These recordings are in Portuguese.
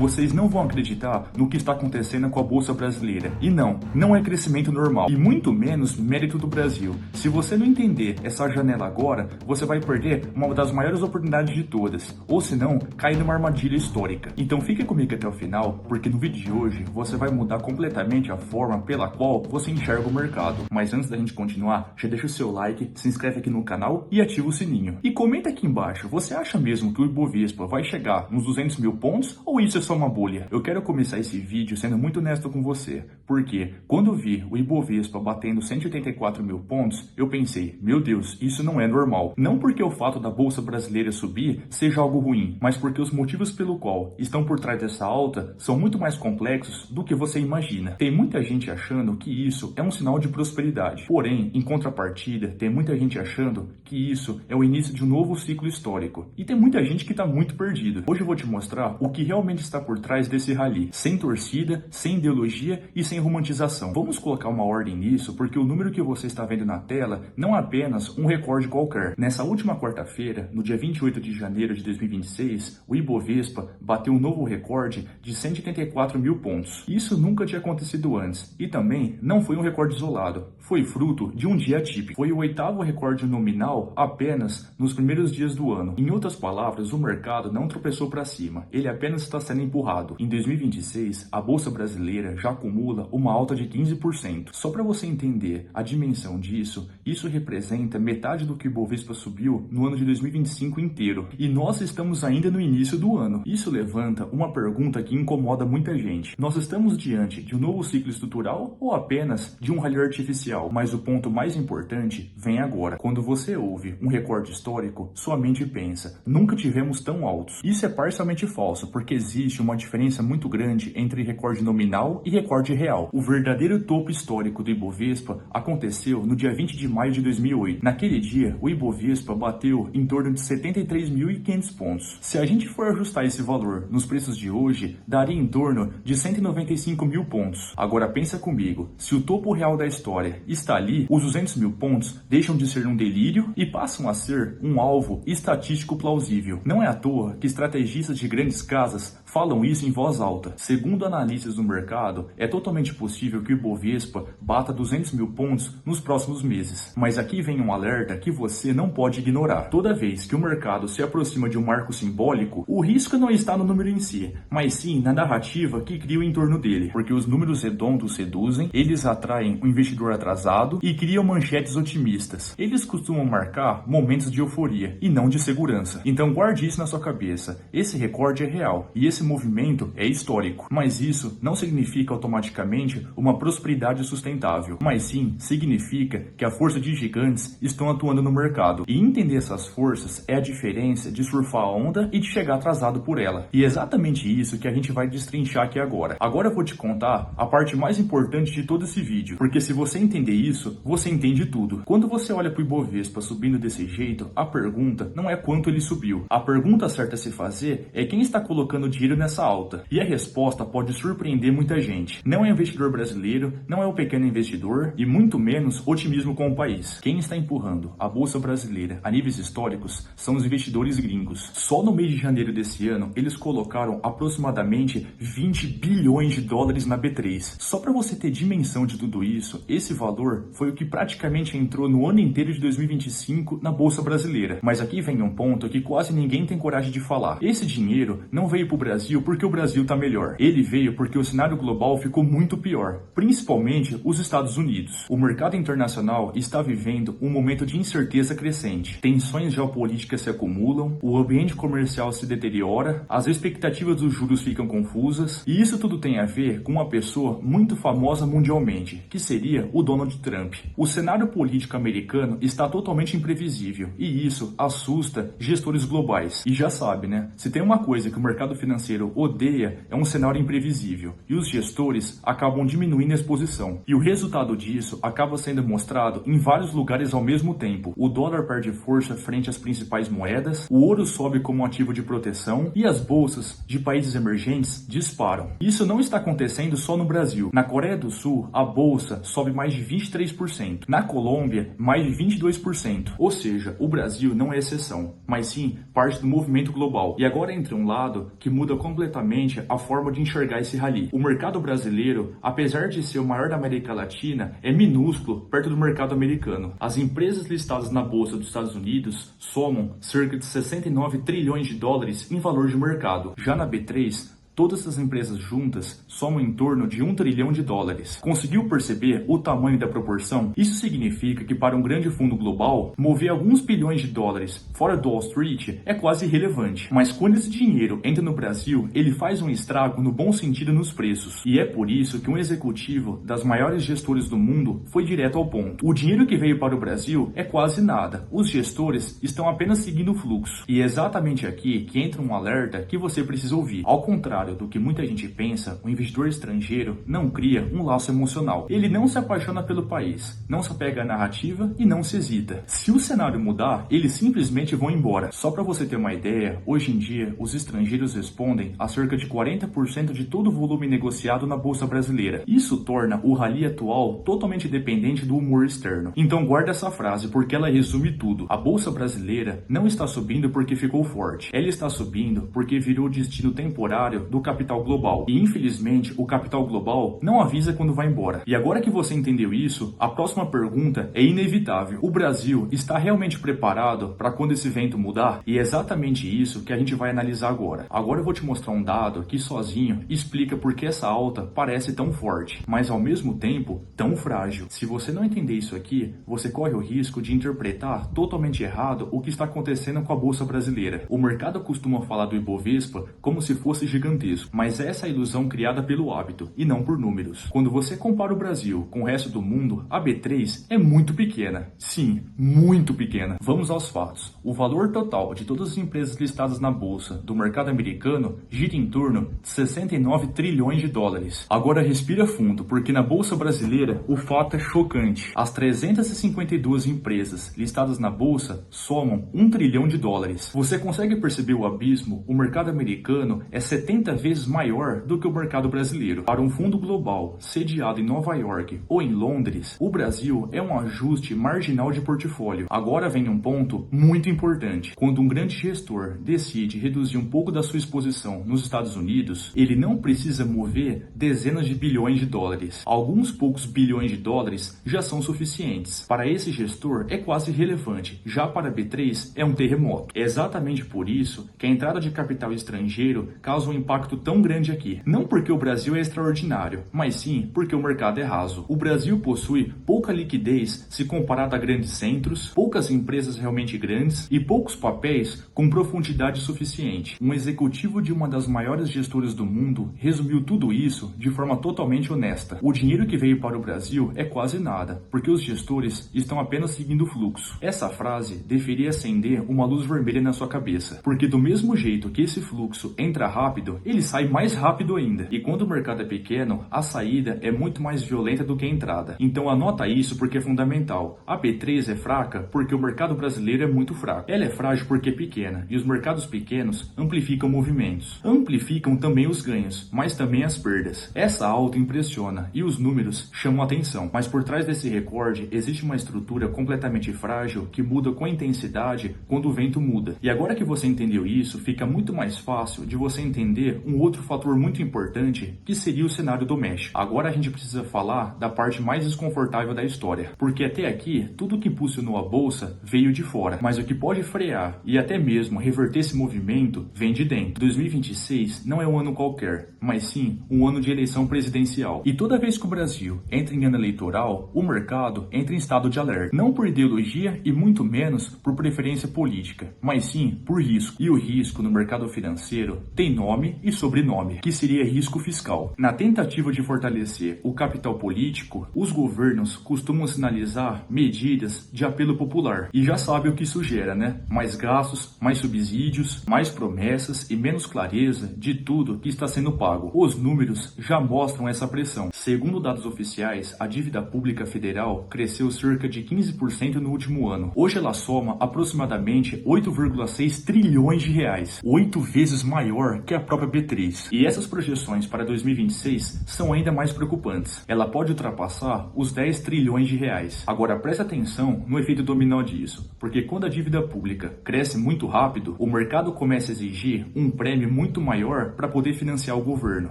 vocês não vão acreditar no que está acontecendo com a Bolsa Brasileira. E não é crescimento normal, e muito menos mérito do Brasil. Se você não entender essa janela agora, você vai perder uma das maiores oportunidades de todas, ou se não, cair numa armadilha histórica. Então fique comigo até o final, porque no vídeo de hoje você vai mudar completamente a forma pela qual você enxerga o mercado. Mas antes da gente continuar, já deixa o seu like, se inscreve aqui no canal e ativa o sininho. E comenta aqui embaixo, você acha mesmo que o Ibovespa vai chegar nos 200 mil pontos ou isso é só uma bolha? Eu quero começar esse vídeo sendo muito honesto com você, porque quando vi o Ibovespa batendo 184 mil pontos, eu pensei, meu Deus, isso não é normal. Não porque o fato da Bolsa Brasileira subir seja algo ruim, mas porque os motivos pelo qual estão por trás dessa alta são muito mais complexos do que você imagina. Tem muita gente achando que isso é um sinal de prosperidade, porém, em contrapartida, tem muita gente achando que isso é o início de um novo ciclo histórico. E tem muita gente que está muito perdido. Hoje eu vou te mostrar o que realmente está por trás desse rally, sem torcida, sem ideologia e sem romantização. Vamos colocar uma ordem nisso, porque o número que você está vendo na tela não é apenas um recorde qualquer. Nessa última quarta-feira, no dia 28 de janeiro de 2026, o Ibovespa bateu um novo recorde de 184 mil pontos. Isso nunca tinha acontecido antes. E também não foi um recorde isolado. Foi fruto de um dia atípico. Foi o 8º recorde nominal apenas nos primeiros dias do ano. Em outras palavras, o mercado não tropeçou para cima. Ele apenas está sendo empurrado. Em 2026, a Bolsa Brasileira já acumula uma alta de 15%. Só para você entender a dimensão disso, isso representa metade do que o Ibovespa subiu no ano de 2025 inteiro. E nós estamos ainda no início do ano. Isso levanta uma pergunta que incomoda muita gente. Nós estamos diante de um novo ciclo estrutural ou apenas de um rally artificial? Mas o ponto mais importante vem agora. Quando você ouve um recorde histórico, sua mente pensa, nunca tivemos tão altos. Isso é parcialmente falso, porque existe uma diferença muito grande entre recorde nominal e recorde real. O verdadeiro topo histórico do Ibovespa aconteceu no dia 20 de maio de 2008. Naquele dia, o Ibovespa bateu em torno de 73.500 pontos. Se a gente for ajustar esse valor nos preços de hoje, daria em torno de 195 mil pontos. Agora pensa comigo, se o topo real da história está ali, os 200 mil pontos deixam de ser um delírio e passam a ser um alvo estatístico plausível. Não é à toa que estrategistas de grandes casas falam isso em voz alta. Segundo analistas do mercado, é totalmente possível que o Ibovespa bata 200 mil pontos nos próximos meses. Mas aqui vem um alerta que você não pode ignorar. Toda vez que o mercado se aproxima de um marco simbólico, o risco não está no número em si, mas sim na narrativa que cria em torno dele. Porque os números redondos seduzem, eles atraem o investidor atrasado e criam manchetes otimistas. Eles costumam marcar momentos de euforia e não de segurança. Então guarde isso na sua cabeça. Esse recorde é real e esse movimento é histórico. Mas isso não significa automaticamente uma prosperidade sustentável, mas sim significa que a força de gigantes estão atuando no mercado. E entender essas forças é a diferença de surfar a onda e de chegar atrasado por ela. E é exatamente isso que a gente vai destrinchar aqui agora. Agora eu vou te contar a parte mais importante de todo esse vídeo, porque se você entender isso, você entende tudo. Quando você olha para o Ibovespa subindo desse jeito, a pergunta não é quanto ele subiu. A pergunta certa a se fazer é quem está colocando dinheiro nessa alta. E a resposta pode surpreender muita gente. Não é o investidor brasileiro, não é o pequeno investidor e muito menos otimismo com o país. Quem está empurrando a Bolsa Brasileira a níveis históricos são os investidores gringos. Só no mês de janeiro desse ano, eles colocaram aproximadamente 20 bilhões de dólares na B3. Só para você ter dimensão de tudo isso, esse valor foi o que praticamente entrou no ano inteiro de 2025 na Bolsa Brasileira. Mas aqui vem um ponto que quase ninguém tem coragem de falar. Esse dinheiro não veio para o Brasil porque o Brasil está melhor. Ele veio porque o cenário global ficou muito pior, principalmente os Estados Unidos. O mercado internacional está vivendo um momento de incerteza crescente. Tensões geopolíticas se acumulam, o ambiente comercial se deteriora, as expectativas dos juros ficam confusas, e isso tudo tem a ver com uma pessoa muito famosa mundialmente, que seria o Donald Trump. O cenário político americano está totalmente imprevisível, e isso assusta gestores globais. E já sabe, né? Se tem uma coisa que o mercado financeiro odeia, é um cenário imprevisível, e os gestores acabam diminuindo a exposição. E o resultado disso acaba sendo mostrado em vários lugares ao mesmo tempo. O dólar perde força frente às principais moedas, o ouro sobe como ativo de proteção e as bolsas de países emergentes disparam. Isso não está acontecendo só no Brasil. Na Coreia do Sul, a bolsa sobe mais de 23%. Na Colômbia, mais de 22%. Ou seja, o Brasil não é exceção, mas sim parte do movimento global. E agora entra um lado que muda completamente a forma de enxergar esse rally. O mercado brasileiro, apesar de ser o maior da América Latina, é minúsculo perto do mercado americano. As empresas listadas na Bolsa dos Estados Unidos somam cerca de 69 trilhões de dólares em valor de mercado. Já na B3, todas essas empresas juntas somam em torno de 1 trilhão de dólares. Conseguiu perceber o tamanho da proporção? Isso significa que para um grande fundo global, mover alguns bilhões de dólares fora do Wall Street é quase irrelevante. Mas quando esse dinheiro entra no Brasil, ele faz um estrago no bom sentido nos preços. E é por isso que um executivo das maiores gestoras do mundo foi direto ao ponto. O dinheiro que veio para o Brasil é quase nada. Os gestores estão apenas seguindo o fluxo. E é exatamente aqui que entra um alerta que você precisa ouvir. Ao contrário do que muita gente pensa, o investidor estrangeiro não cria um laço emocional. Ele não se apaixona pelo país, não se apega à narrativa e não se hesita. Se o cenário mudar, eles simplesmente vão embora. Só para você ter uma ideia, hoje em dia, os estrangeiros respondem a cerca de 40% de todo o volume negociado na Bolsa Brasileira. Isso torna o rally atual totalmente dependente do humor externo. Então guarda essa frase, porque ela resume tudo. A Bolsa Brasileira não está subindo porque ficou forte. Ela está subindo porque virou destino temporário do capital global. E infelizmente, o capital global não avisa quando vai embora. E agora que você entendeu isso, a próxima pergunta é inevitável. O Brasil está realmente preparado para quando esse vento mudar? E é exatamente isso que a gente vai analisar agora. Agora eu vou te mostrar um dado que sozinho explica por que essa alta parece tão forte, mas ao mesmo tempo tão frágil. Se você não entender isso aqui, você corre o risco de interpretar totalmente errado o que está acontecendo com a Bolsa Brasileira. O mercado costuma falar do Ibovespa como se fosse gigantesco, mas essa é a ilusão criada pelo hábito e não por números. Quando você compara o Brasil com o resto do mundo, a B3 é muito pequena. Sim, muito pequena. Vamos aos fatos. O valor total de todas as empresas listadas na bolsa do mercado americano gira em torno de 69 trilhões de dólares. Agora respira fundo, porque na bolsa brasileira o fato é chocante. As 352 empresas listadas na bolsa somam 1 trilhão de dólares. Você consegue perceber o abismo? O mercado americano é 70 vezes maior do que o mercado brasileiro. Para um fundo global sediado em Nova York ou em Londres, o Brasil é um ajuste marginal de portfólio. Agora vem um ponto muito importante. Quando um grande gestor decide reduzir um pouco da sua exposição nos Estados Unidos, ele não precisa mover dezenas de bilhões de dólares. Alguns poucos bilhões de dólares já são suficientes. Para esse gestor é quase irrelevante. Já para a B3 é um terremoto. É exatamente por isso que a entrada de capital estrangeiro causa um impacto tão grande aqui. Não porque o Brasil é extraordinário, mas sim porque o mercado é raso. O Brasil possui pouca liquidez se comparado a grandes centros, poucas empresas realmente grandes e poucos papéis com profundidade suficiente. Um executivo de uma das maiores gestoras do mundo resumiu tudo isso de forma totalmente honesta. O dinheiro que veio para o Brasil é quase nada, porque os gestores estão apenas seguindo o fluxo. Essa frase deveria acender uma luz vermelha na sua cabeça, porque do mesmo jeito que esse fluxo entra rápido, ele sai mais rápido ainda. E quando o mercado é pequeno, a saída é muito mais violenta do que a entrada. Então anota isso porque é fundamental. A B3 é fraca porque o mercado brasileiro é muito fraco. Ela é frágil porque é pequena, e os mercados pequenos amplificam movimentos. Amplificam também os ganhos, mas também as perdas. Essa alta impressiona e os números chamam a atenção. Mas por trás desse recorde existe uma estrutura completamente frágil que muda com intensidade quando o vento muda. E agora que você entendeu isso, fica muito mais fácil de você entender um outro fator muito importante, que seria o cenário doméstico. Agora a gente precisa falar da parte mais desconfortável da história, porque até aqui tudo que impulsionou a bolsa veio de fora, mas o que pode frear e até mesmo reverter esse movimento vem de dentro. 2026 não é um ano qualquer, mas sim um ano de eleição presidencial. E toda vez que o Brasil entra em ano eleitoral, o mercado entra em estado de alerta, não por ideologia e muito menos por preferência política, mas sim por risco. E o risco no mercado financeiro tem nome e sobrenome, que seria risco fiscal. Na tentativa de fortalecer o capital político, os governos costumam sinalizar medidas de apelo popular. E já sabe o que isso gera, né? Mais gastos, mais subsídios, mais promessas e menos clareza de tudo que está sendo pago. Os números já mostram essa pressão. Segundo dados oficiais, a dívida pública federal cresceu cerca de 15% no último ano. Hoje ela soma aproximadamente 8,6 trilhões de reais, 8 vezes maior que a própria B3. E essas projeções para 2026 são ainda mais preocupantes. Ela pode ultrapassar os 10 trilhões de reais. Agora preste atenção no efeito dominó disso, porque quando a dívida pública cresce muito rápido, o mercado começa a exigir um prêmio muito maior para poder financiar o governo.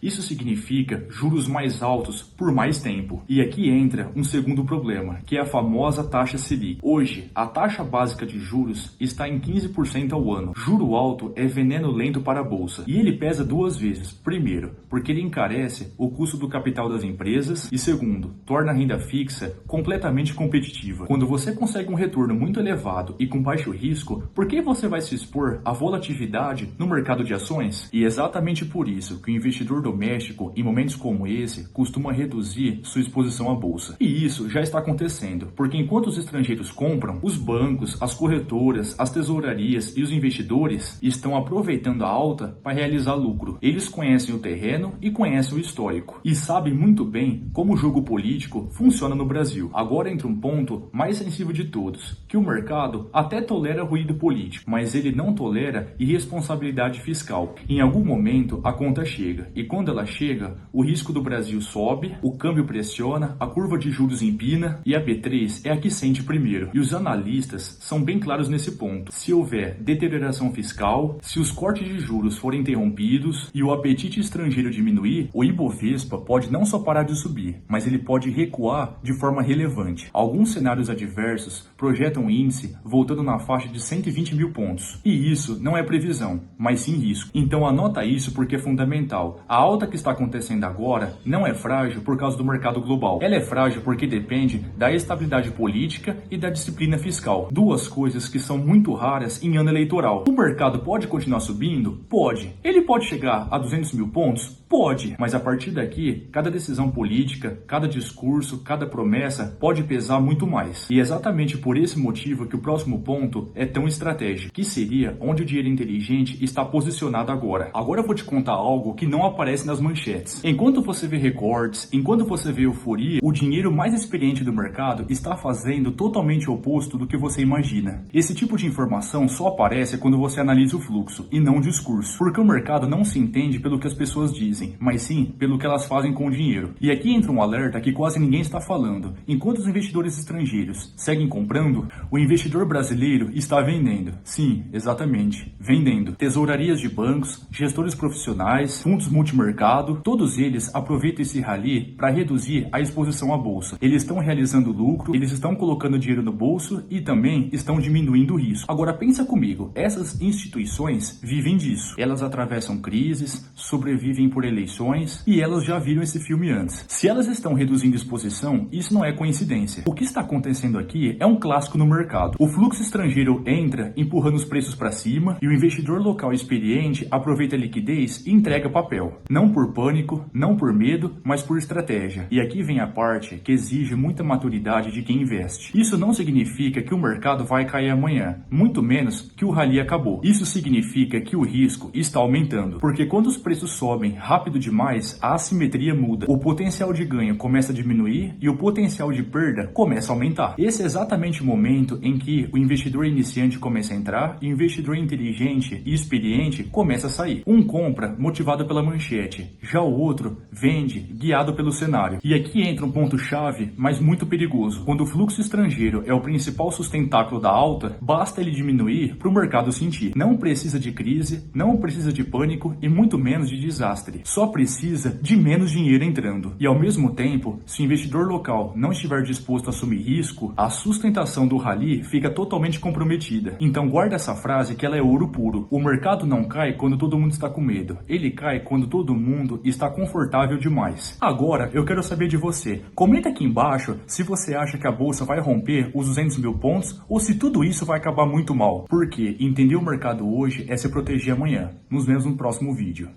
Isso significa juros mais altos por mais tempo. E aqui entra um segundo problema, que é a famosa taxa Selic. Hoje, a taxa básica de juros está em 15% ao ano. Juro alto é veneno lento para a bolsa. E ele pesa duas vezes. Primeiro, porque ele encarece o custo do capital das empresas. E segundo, torna a renda fixa completamente competitiva. Quando você consegue um retorno muito elevado e com baixo risco, por que você vai se expor à volatilidade no mercado de ações? E é exatamente por isso que o investidor doméstico, em momentos como esse, costuma reduzir sua exposição à bolsa. E isso já está acontecendo, porque enquanto os estrangeiros compram, os bancos, as corretoras, as tesourarias e os investidores estão aproveitando a alta para realizar lucro. Eles conhecem o terreno e conhecem o histórico e sabem muito bem como o jogo político funciona no Brasil. Agora entra um ponto mais sensível de todos, que o mercado até tolera ruído político, mas ele não tolera irresponsabilidade fiscal. Em algum momento a conta chega, e quando ela chega, o risco do Brasil sobe, o câmbio pressiona, a curva de juros empina e a B3 é a que sente primeiro. E os analistas são bem claros nesse ponto. Se houver deterioração fiscal, se os cortes de juros forem interrompidos e o apetite estrangeiro diminuir, o Ibovespa pode não só parar de subir, mas ele pode recuar de forma relevante. Alguns cenários adversos projetam o índice voltando na faixa de 120 mil pontos. E isso não é previsão, mas sim risco. Então anota isso porque é fundamental. A alta que está acontecendo agora não é frágil por causa do mercado global. Ela é frágil porque depende da estabilidade política e da disciplina fiscal. Duas coisas que são muito raras em ano eleitoral. O mercado pode continuar subindo? Pode. Ele pode chegar a 200 mil pontos? Pode. Mas a partir daqui, cada decisão política, cada discurso, cada promessa pode pesar muito mais. E é exatamente por esse motivo que o próximo ponto é tão estratégico, que seria onde o dinheiro inteligente está posicionado agora. Agora eu vou te contar algo que não aparece nas manchetes. Enquanto você vê recortes, enquanto você vê euforia, o dinheiro mais experiente do mercado está fazendo totalmente o oposto do que você imagina. Esse tipo de informação só aparece quando você analisa o fluxo e não o discurso, porque o mercado não se entende pelo que as pessoas dizem, mas sim pelo que elas fazem com o dinheiro. E aqui entra um alerta que quase ninguém está falando. Enquanto os investidores estrangeiros seguem comprando, o investidor brasileiro está vendendo. Sim, exatamente, vendendo. Tesourarias de bancos, gestores profissionais, fundos multimercado, todos eles aproveitam esse rally para reduzir a exposição à bolsa. Eles estão realizando lucro, eles estão colocando dinheiro no bolso e também estão diminuindo o risco. Agora pensa comigo, essas instituições vivem disso. Elas atravessam crises, sobrevivem por eleições e elas já viram esse filme antes. Se elas estão reduzindo exposição, isso não é coincidência. O que está acontecendo aqui é um clássico no mercado. O fluxo estrangeiro entra empurrando os preços para cima e o investidor local experiente aproveita a liquidez e entrega papel. Não por pânico, não por medo, mas por estratégia. E aqui vem a parte que exige muita maturidade de quem investe. Isso não significa que o mercado vai cair amanhã, muito menos que o rally acabou. Isso significa que o risco está aumentando, porque quando os preços sobem rápido demais, a assimetria muda. O potencial de ganho começa a diminuir e o potencial de perda começa a aumentar. Esse é exatamente o momento em que o investidor iniciante começa a entrar e o investidor inteligente e experiente começa a sair. Um compra motivado pela manchete, já o outro vende guiado pelo cenário. E aqui entra um ponto-chave, mas muito perigoso. Quando o fluxo estrangeiro é o principal sustentáculo da alta, basta ele diminuir para o mercado sentir. Não precisa de crise, não precisa de pânico e muito menos de desastre. Só precisa de menos dinheiro entrando. E ao mesmo tempo, se o investidor local não estiver disposto a assumir risco, a sustentação do rally fica totalmente comprometida. Então guarda essa frase que ela é ouro puro. O mercado não cai quando todo mundo está com medo. Ele cai quando todo mundo está confortável demais. Agora eu quero saber de você. Comenta aqui embaixo se você acha que a bolsa vai romper os 200 mil pontos ou se tudo isso vai acabar muito mal. Porque entender o mercado hoje é se proteger amanhã. Nos vemos no próximo vídeo.